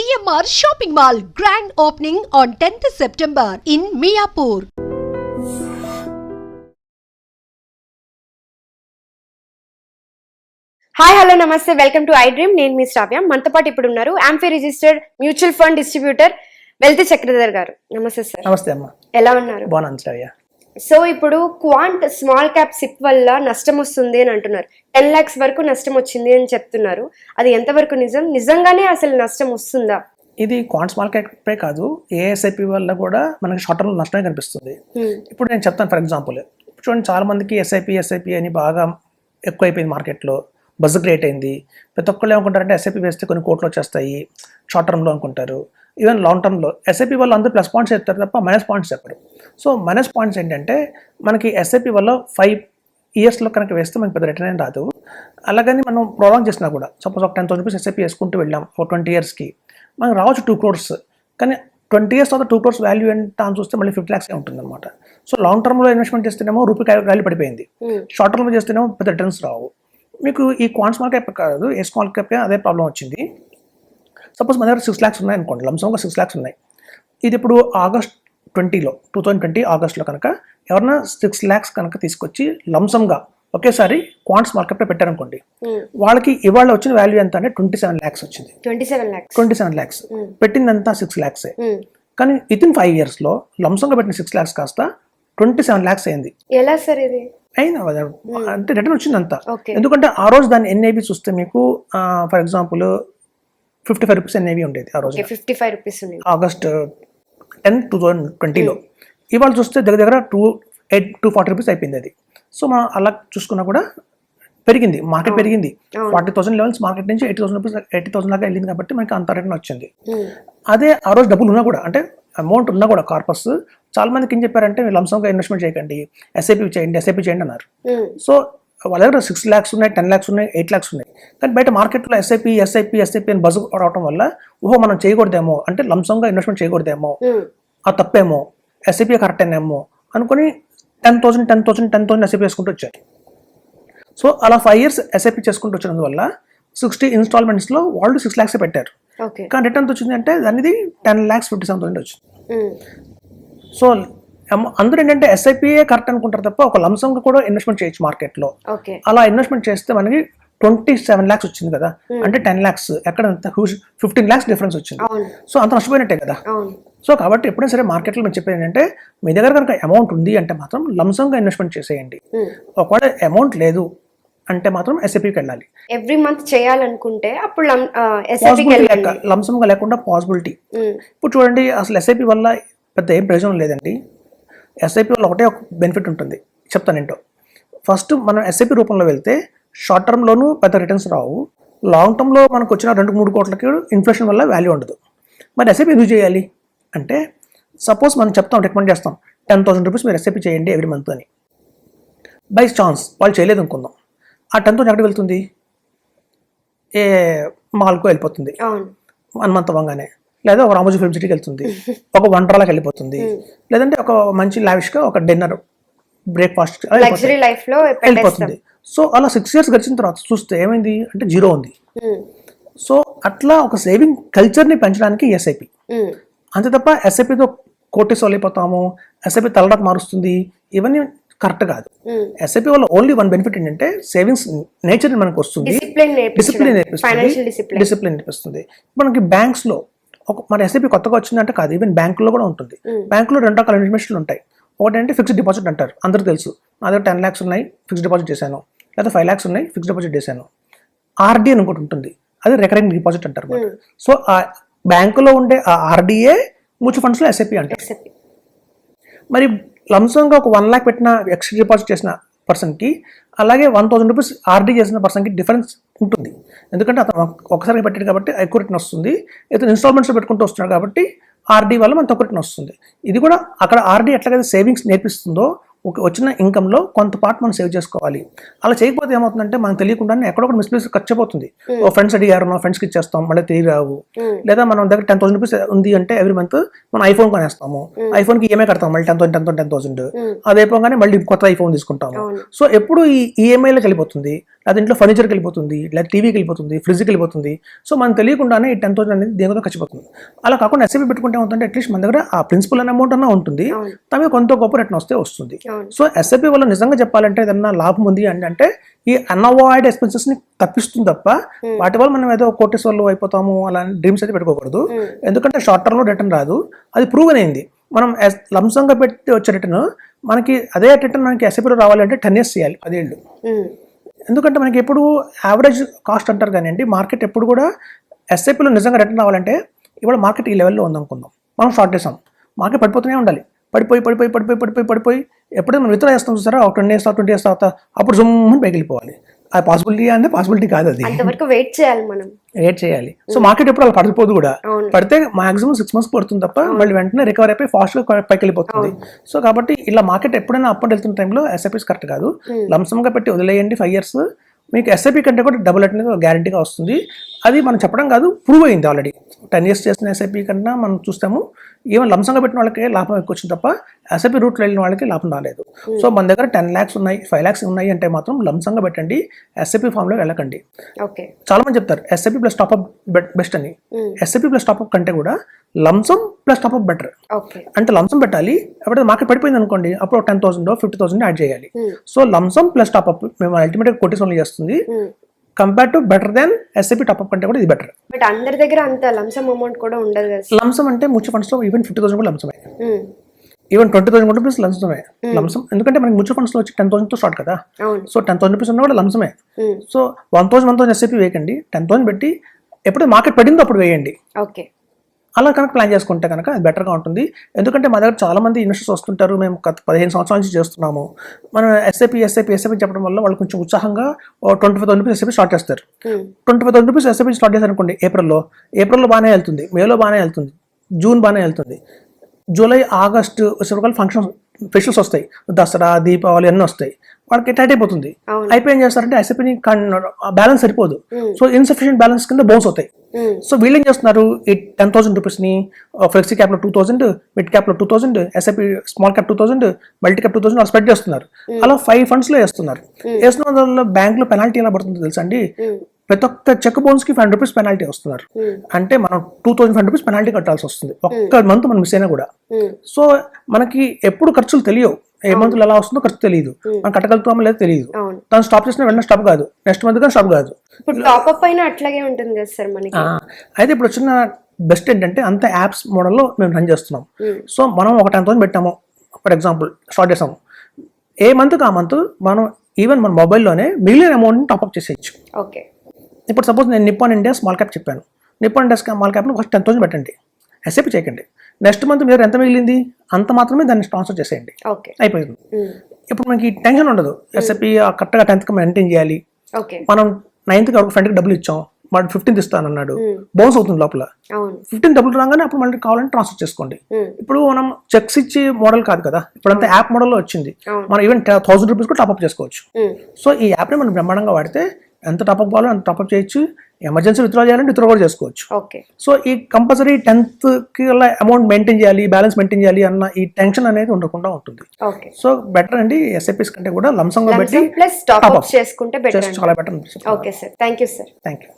GMR Shopping Mall grand opening on 10th September in Miapur. Hi hello నమస్తే welcome to I dream. నేను మీ శ్రావ్య. మనతో పాటు ఇప్పుడు ఉన్నారు amphi registered mutual fund distributor wealth Chakradhar గారు. నమస్తే సార్. నమస్తే అమ్మా. ఎలా ఉన్నారు? బాగున్నాను శ్రావ్య. సో ఇప్పుడు క్వాంట్ స్మాల్ క్యాప్ సిప్ వల్ల నష్టం వస్తుంది అని అంటున్నారు. 10 lakhs వరకు నష్టం వచ్చింది అని చెప్తున్నారు. అది ఎంతవరకు నిజం? నిజంగానే అసలు నష్టం వస్తుందా? ఇది క్వాంట్ స్మాల్ క్యాపే కాదు, ఏఎస్ఐపి వల్ల కూడా మనకి షార్ట్ టర్మ్ నష్టమే కనిపిస్తుంది. ఇప్పుడు నేను చెప్తాను. ఫర్ ఎగ్జాంపుల్, చూడండి, చాలా మందికి ఎస్ఐపి అని బాగా ఎక్కువైపోయింది మార్కెట్లో, బజ్ క్రియేట్ అయింది. ప్రతి ఒక్కళ్ళు ఏమనుకుంటారంటే ఎస్ఐపి వేస్తే కొన్ని కోట్లు వచ్చేస్తాయి షార్ట్ టర్మ్లో అనుకుంటారు. ఈవెన్ లాంగ్ టర్మ్లో ఎస్ఐపి వల్ల అందరూ ప్లస్ పాయింట్స్ చెప్తారు తప్ప మైనస్ పాయింట్స్ చెప్పరు. సో మైనస్ పాయింట్స్ ఏంటంటే, మనకి ఎస్ఐపి వల్ల 5 yearsలో కనుక వేస్తే మనకి పెద్ద రిటర్న్ ఏం రాదు. అలాగని మనం ప్రొలాంగ్ చేసినా కూడా, సపోజ్ ఒక 10,000 రూపీస్ ఎస్ఐపి వేసుకుంటూ వెళ్ళాం ఒక 20 yearsకి, మనకు రావచ్చు 2 crores. కానీ 20 years తర్వాత 2 crores వాల్యూ ఎంత అని చూస్తే మళ్ళీ 50 lakhs ఉంటుంది అనమాట. సో లాంగ్ టర్మ్లో ఇన్వెస్ట్మెంట్ చేస్తేనేమో రూపీ వాల్యూ పడిపోయింది, షార్ట్ టర్మ్లో చేస్తేనేమో పెద్ద రిటర్న్స్ రావు. మీకు ఈ క్వాంట్ స్మాల్ క్యాప్ కాదు, ఏ స్మాల్ క్యాప్ అదే ప్రాబ్లం వచ్చింది. సపోజ్ మన దగ్గర 6 lakhs ఉన్నాయి అనుకోండి, లంసంగా 6 lakhs ఉన్నాయి. ఇది ఇప్పుడు August 2020 ఆగస్ట్లో కనుక ఎవరన్నా 6 lakhs కనుక తీసుకొచ్చి లంసంగా ఒకేసారి క్వాంట్ స్మాల్ క్యాప్ పెట్టారనుకోండి, వాళ్ళకి ఇవాళ వచ్చిన వాల్యూ ఎంత అంటే 27 lakhs వచ్చింది. 27 lakhs పెట్టిందంతా 6 lakhs. కానీ వితిన్ 5 yearsలో లంసంగా పెట్టిన 6 lakhs కాస్త 27 lakhs అయింది. ఎలా సార్ ఇది అయినా అంటే రిటర్న్ వచ్చింది అంతా. ఎందుకంటే ఆ రోజు దాని ఎన్ఏవి చూస్తే మీకు ఫర్ ఎగ్జాంపుల్ 55 రూపీస్ ఎన్ఏవి ఉండేది ఆ రోజు, 55 రూపీస్ August 10, 2020లో. ఇవాళ చూస్తే దగ్గర 240 రూపీస్ అయిపోయింది అది. సో మనం అలా చూసుకున్నా కూడా పెరిగింది, మార్కెట్ పెరిగింది. 40,000 లెవెల్స్ మార్కెట్ నుంచి 80,000 దాకా వెళ్ళింది కాబట్టి మనకి అంత రిటర్న్ వచ్చింది. అదే ఆ రోజు డబ్బులు ఉన్నా కూడా, అంటే అమౌంట్ ఉన్నా కూడా కార్పస్ చాలా మందికి ఏం చెప్పారంటే, లంసంగా ఇన్వెస్ట్మెంట్ చేయకండి, ఎస్ఐపి చేయండి అన్నారు. సో వాళ్ళ దగ్గర 6 lakhs ఉన్నాయి, 10 lakhs ఉన్నాయి, 8 lakhs ఉన్నాయి. కానీ బయట మార్కెట్లో ఎస్ఐపి అని బజ్ రావడం వల్ల మనం చేయకూడదేమో, అంటే లంసంగా ఇన్వెస్ట్మెంట్ చేయకూడదేమో, ఆ తప్పేమో, ఎస్ఐపి కరెక్ట్ అయినేమో అనుకుని 10,000 ఎస్ఐపి చేసుకుంటూ వచ్చారు. సో అలా 5 years ఎస్ఐపి చేసుకుంటూ వచ్చినందువల్ల 60 installmentsలో వాళ్ళు 6 lakhs పెట్టారు. కానీ రిటర్న్ వచ్చింది అంటే దానిది 10,57,000 వచ్చింది. సో అందరూ ఏంటంటే ఎస్ఐపిఏ కరెక్ట్ అనుకుంటారు తప్ప ఒక లంసంగా కూడా ఇన్వెస్ట్మెంట్ చేయొచ్చు మార్కెట్లో. అలా ఇన్వెస్ట్మెంట్ చేస్తే మనకి 27 lakhs వచ్చింది కదా, అంటే 10 lakhs ఎక్కడ 15 lakhs డిఫరెన్స్ వచ్చింది. సో అంత నష్టపోయినట్టే కదా. సో కాబట్టి ఎప్పుడైనా సరే మార్కెట్లో మేము చెప్పేది ఏంటంటే, మీ దగ్గర కనుక అమౌంట్ ఉంది అంటే మాత్రం లంసంగా ఇన్వెస్ట్మెంట్ చేసేయండి. ఒకవేళ అమౌంట్ లేదు అంటే మాత్రం ఎస్ఐపికి వెళ్ళాలి. ఎవ్రీ మంత్ చేయాలనుకుంటే అప్పుడు లంసంగా లేకుండా పాసిబిలిటీ. ఇప్పుడు చూడండి, అసలు ఎస్ఐపి వల్ల పెద్ద ఏం ప్రయోజనం లేదండి. ఎస్ఐపి వల్ల ఒకటే ఒక బెనిఫిట్ ఉంటుంది, చెప్తాను ఏంటో. ఫస్ట్ మనం ఎస్ఐపి రూపంలో వెళ్తే షార్ట్ టర్మ్లోనూ పెద్ద రిటర్న్స్ రావు, లాంగ్ టర్మ్లో మనకు వచ్చిన 2-3 కోట్లకి ఇన్ఫ్లేషన్ వల్ల వాల్యూ ఉండదు. మరి ఎస్ఐపి ఎందుకు చేయాలి అంటే, సపోజ్ మనం చెప్తాం, రికమెండ్ చేస్తాం 10,000 రూపీస్ మీరు ఎస్ఐపి చేయండి ఎవ్రీ మంత్ అని. బై ఛాన్స్ వాళ్ళు చేయలేదు అనుకుందాం, ఆ 10,000 ఎక్కడికి వెళ్తుంది? ఏ మాల్కో వెళ్ళిపోతుంది 1 month అవ్వగానే, లేదా ఒక రామోజీ ఫిల్మ్ సిటీకి వెళ్తుంది, ఒక వండర్లాకి వెళ్ళిపోతుంది, లేదంటే ఒక మంచి లావిష్గా ఒక డిన్నర్ బ్రేక్ఫాస్ట్ వెళ్ళిపోతుంది. సో అలా 6 years గడిచిన తర్వాత చూస్తే ఏమైంది అంటే 0 ఉంది. సో అట్లా ఒక సేవింగ్ కల్చర్ని పెంచడానికి ఎస్ఐపి, అంతే తప్ప ఎస్ఐపితో కోటేశ్వరులు అయిపోతాము, ఎస్ఐపి తలరాకు మారుస్తుంది, ఇవన్నీ కరెక్ట్ కాదు. ఎస్ఐపి వల్ల ఓన్లీ వన్ బెనిఫిట్ ఏంటంటే సేవింగ్స్ నేచర్ మనకు వస్తుంది, డిసిప్లిన్ నేర్పిస్తుంది. మనకి బ్యాంక్స్లో మన ఎస్ఐపి కొత్తగా వచ్చిందంటే కాదు, ఈవెన్ బ్యాంకులో కూడా ఉంటుంది. బ్యాంకులో 2 రకాల ఇన్వెస్ట్మెంట్లు ఉంటాయి. ఒకటంటే ఫిక్స్డ్ డిపాజిట్ అంటారు, అందరూ తెలుసు. నా దగ్గర 10 lakhs ఉన్నాయి, ఫిక్స్డ్ డిపాజిట్ చేశాను, లేదా 5 lakhs ఉన్నాయి, ఫిక్స్డ్ డిపాజిట్ చేశాను. ఆర్డీ అని ఒకటి ఉంటుంది, అది రికరింగ్ డిపాజిట్ అంటారు. సో ఆ బ్యాంకులో ఉండే ఆ ఆర్డీఏ మ్యూచువల్ ఫండ్స్లో ఎస్ఐపి అంటారు. మరి లంసంగా ఒక 1 lakh పెట్టిన ఫిక్స్డ్ డిపాజిట్ చేసిన పర్సన్కి, అలాగే 1,000 రూపీస్ ఆర్డీ చేసిన పర్సన్కి డిఫరెన్స్ ఉంటుంది. ఎందుకంటే అతను ఒకసారి పెట్టాడు కాబట్టి ఎక్కువ రిటర్న్ వస్తుంది, ఇతను ఇన్స్టాల్మెంట్స్లో పెట్టుకుంటూ వస్తున్నాడు కాబట్టి ఆర్డీ వల్ల మనకు తక్కువ రిటర్న్ వస్తుంది. ఇది కూడా అక్కడ ఆర్డీ ఎట్లాగైతే సేవింగ్స్ నేర్పిస్తుందో, వచ్చిన ఇన్కమ్లో కొంత పార్ట్ మనం సేవ్ చేసుకోవాలి. అలా చేయకపోతే ఏమవుతుందంటే మనకు తెలియకుండానే ఎక్కడొకటి మిస్ప్లేస్ ఖర్చు అయిపోతుంది. ఓ ఫ్రెండ్స్ అడిగారు, మా ఫ్రెండ్స్కి ఇచ్చేస్తాం, మళ్ళీ తిరిగి రావు. లేదా మనం దగ్గర 10,000 రూపీస్ ఉంది అంటే ఎవ్రీ మంత్ మనం ఐఫోన్ కొనేస్తాము. ఐఫోన్కి ఈఎంఐ కడతాం, మళ్ళీ 10,000 అది అయిపోగానే మళ్ళీ కొత్త ఐఫోన్ తీసుకుంటాము. సో ఎప్పుడు ఈ ఈఎంఐలోకి వెళ్ళిపోతుంది, లేదా ఇంట్లో ఫర్నిచర్కి వెళ్ళిపోతుంది, లేదా టీవీకి వెళ్ళిపోతుంది, ఫ్రిడ్జ్కి వెళ్ళిపోతుంది. సో మనం తెలియకుండానే ఈ 10,000 అనేది దేనితో ఖర్చిపోతుంది. అలా కాకుండా ఎస్ఐపి పెట్టుకుంటే ఏమవుతుందంటే అట్లీస్ట్ మన దగ్గర ఆ ప్రిన్సిపల్ అనే అమౌంట్ అన్నా ఉంటుంది, తమ కొంత గొప్ప రిటర్న్ వస్తే వస్తుంది. సో ఎస్ఐపి వల్ల నిజంగా చెప్పాలంటే ఏదన్నా లాభం ఉంది అంటే ఈ అన్అవాయిడ్ ఎక్స్పెన్సెస్ ని తప్పిస్తుంది తప్ప వాటి వల్ల మనం ఏదో కోటేశ్వర్లు అయిపోతాము అలా డ్రీమ్స్ అయితే పెట్టుకోకూడదు. ఎందుకంటే షార్ట్ టర్మ్ లో రిటర్న్ రాదు, అది ప్రూవ్ అయింది. మనం లంసంగా పెట్టి వచ్చే రిటర్న్ మనకి అదే రిటర్న్ మనకి ఎస్ఐపిలో రావాలంటే 10 years చేయాలి, 10 ఏళ్ళు. ఎందుకంటే మనకి ఎప్పుడు యావరేజ్ కాస్ట్ అంటారు కానివ్వండి, మార్కెట్ ఎప్పుడు కూడా ఎస్ఐపిలో నిజంగా రిటర్న్ రావాలంటే ఇవాళ మార్కెట్ ఈ లెవెల్లో ఉందనుకుందాం, మనం షార్ట్ చేసాం, మార్కెట్ పడిపోతూనే ఉండాలి. పడిపోయి ఎప్పుడైతే మనం విత్డ్రా చేస్తాం చూసారా, ఒక 10 years 20 years తర్వాత అప్పుడు జుమ్మని పైకి వెళ్ళిపోవాలి. ఆ పాసిబిలిటీ అంటే పాసిబిలిటీ కాదు, అది వెయిట్ చేయాలి, మనం వెయిట్ చేయాలి. సో మార్కెట్ ఎప్పుడు అలా పడిపోదు కూడా, పడితే మాక్సిమం 6 months పడుతుంది తప్ప మళ్ళీ వెంటనే రికవర్ అయిపోయి ఫాస్ట్గా పైకి వెళ్ళిపోతుంది. సో కాబట్టి ఇలా మార్కెట్ ఎప్పుడైనా అప్ అండ్ వెళ్తున్న టైంలో ఎస్ఐపీస్ కరెక్ట్ కాదు. లంసంగా పెట్టి వదిలేయండి 5 years, మీకు ఎస్ఐపి కంటే కూడా డబుల్ రిటర్న్ గ్యారంటీగా వస్తుంది. అది మనం చెప్పడం కాదు, ప్రూవ్ అయింది ఆల్రెడీ. 10 years చేసిన ఎస్ఐపి కన్నా మనం చూస్తాము ఈవెన్ లంసంగా పెట్టిన వాళ్ళకి లాభం ఎక్కువ వచ్చింది తప్ప ఎస్ఐపి రూట్లో వెళ్ళిన వాళ్ళకి లాభం రాలేదు. సో మన దగ్గర 10 lakhs ఉన్నాయి, 5 lakhs ఉన్నాయి అంటే మాత్రం లంసంగా పెట్టండి, ఎస్ఐపి ఫామ్లో వెళ్ళకండి. చాలా మంది చెప్తారు ఎస్ఐపి ప్లస్ టాప్అప్ బెస్ట్ అని. ఎస్ఐపి ప్లస్ టాప్అప్ కంటే కూడా లంసం ప్లస్ టాప్అప్ బెటర్. అంటే లంసం పెట్టాలి, ఎప్పుడైతే మార్కెట్ పడిపోయింది అనుకోండి అప్పుడు 10,000 50,000 యాడ్ చేయాలి. సో లంసం ప్లస్ టాప్అప్ మేము అల్టిమేట్గా కొట్టేసి చేస్తుంది. Compare to better than SIP top up కంటే కూడా ఇది బెటర్. బట్ అందరి దగ్గర అంత లంసం అమౌంట్ కూడా ఉండదు కదా. లంసం అంటే మ్యూచువల్ ఫండ్స్ లో ఈవెన్ 50,000 కూడా లంసమే, ఈవెన్ 20,000 కూడా ప్లస్ లంసమే. లంసం ఎందుకంటే మనకి మ్యూచువల్ ఫండ్స్ లో వచ్చి 10,000 తో స్టార్ట్ కదా. సో 10,000 రూపీస్ ఉన్నా కూడా లంసమే. సో 1,000 ఎస్ఐపి వేయకండి, 10,000 పెట్టి ఎప్పుడు మార్కెట్ పడిందో అప్పుడు వేయండి. అలా కనుక ప్లాన్ చేసుకుంటే కనుక అది బెటర్గా ఉంటుంది. ఎందుకంటే మా దగ్గర చాలా మంది ఇన్వెస్టర్స్ వస్తుంటారు, మేము 15 సంవత్సరాల నుంచి చేస్తున్నాము, మనం ఎస్ఐపి చెప్పడం వల్ల వాళ్ళు కొంచెం ఉత్సాహంగా 25,000 రూపీస్ ఎస్ఐపి స్టార్ట్ చేస్తారు. 25,000 రూపీస్ ఎస్ఐపి స్టార్ట్ చేశారు అనుకోండి, ఏప్రిల్లో బాగానే వెళ్తుంది, మేలో బాగానే వెళ్తుంది, జూన్ బాగానే వెళ్తుంది, జూలై ఆగస్టు వచ్చేసరికి ఫంక్షన్స్ ఫెస్టివల్స్ వస్తాయి, దసరా దీపావళి అన్నీ వస్తాయి, వాళ్ళకి టైట్ అయిపోతుంది. అయిపోయి ఏం చేస్తారంటే ఎస్ఐపిని బ్యాలెన్స్ సరిపోదు, సో ఇన్సఫిషియెంట్ బ్యాలెన్స్ కింద బౌన్స్ అవుతాయి. సో వీళ్ళు ఏం చేస్తున్నారు, ఈ 10,000 రూపీస్ని ఫ్లెక్సీ క్యాప్లో 2,000, మిడ్ క్యాప్లో 2,000, SIP small cap 2,000, multi cap 2,000 అలా స్ప్రెడ్ చేస్తున్నారు. అలా 5 funds లో వేస్తున్నారు. వేస్తున్న దానిలో బ్యాంకులో పెనాల్టీ ఎలా పడుతుందో తెలుసా అండి, ప్రతి ఒక్క చెక్ బౌన్స్ కి 500 రూపీస్ పెనాల్టీ వస్తున్నారు. అంటే మనం 2,500 రూపీస్ పెనాల్టీ కట్టాల్సి వస్తుంది ఒక్క మంత్ మనం మిస్ అయినా కూడా. సో మనకి ఎప్పుడు ఖర్చులు తెలియవు, ఏ మంత్ ఎలా వస్తుందో ఖర్చు తెలియదు, మనం కట్టగలుగుతామో లేదో తెలియదు. తను స్టాప్ చేసిన వెంటనే స్టాప్ కాదు, నెక్స్ట్ మంత్ కానీ స్టాప్ కాదు. అయితే ఇప్పుడు వచ్చిన బెస్ట్ ఏంటంటే అంత యాప్స్ మోడల్లో మేము రన్ చేస్తున్నాం. సో మనం ఒక 10,000 పెట్టాము ఫర్ ఎగ్జాంపుల్, స్టార్ట్ చేసాము, ఏ మంత్కి ఆ మంత్ మనం ఈవెన్ మన మొబైల్లోనే మిగిలిన అమౌంట్ని టాప్అప్ చేసేయచ్చు. ఇప్పుడు సపోజ్ నేను నిప్పాన్ ఇండియా స్మాల్ క్యాప్ చెప్పాను, నిప్పాన్ ఇండియా స్మాల్ క్యాప్లో ఫస్ట్ 10,000 పెట్టండి, ఎస్ఐపి చేయకండి. నెక్స్ట్ మంత్ మీరు ఎంత మిగిలింది అంత మాత్రమే దాన్ని ట్రాన్స్ఫర్ చేసేయండి, అయిపోయింది. ఇప్పుడు మనకి టెన్షన్ ఉండదు, ఎస్ఐపి కరెక్ట్గా 10th మెయింటైన్ చేయాలి. మనం 9th ఒక ఫ్రెండ్కి డబ్బులు ఇచ్చాం, వాడు 15th ఇస్తానన్నాడు, బౌన్స్ అవుతుంది లోపల. 15 డబ్బులు రాగానే అప్పుడు మళ్ళీ కావాలంటే ట్రాన్స్ఫర్ చేసుకోండి. ఇప్పుడు మనం చెక్స్ ఇచ్చి మోడల్ కాదు కదా, ఇప్పుడంతా యాప్ మోడల్లో వచ్చింది. మనం ఈవెన్ 1,000 రూపీస్ కూడా టాప్అప్ చేసుకోవచ్చు. సో ఈ యాప్ని మనం బ్రహ్మాండంగా వాడితే ఎంత టాప్అప్ కావాలో అంత టాప్అప్ చేయొచ్చు, ఎమర్జెన్సీ విత్డ్రా చేయాలంటే విత్డ్రా కూడా చేసుకోవచ్చు. సో ఈ కంపల్సరీ 10th అమౌంట్ మెయింటైన్ చేయాలి, బ్యాలెన్స్ మెయింటైన్ చేయాలి అన్న ఈ టెన్షన్ అనేది ఉండకుండా ఉంటుంది. సో బెటర్ అండి ఎస్ఐపిస్ కంటే కూడా లంసంగా పెట్టి చేసుకుంటే చాలా better. Okay sir, thank you sir. Thank you.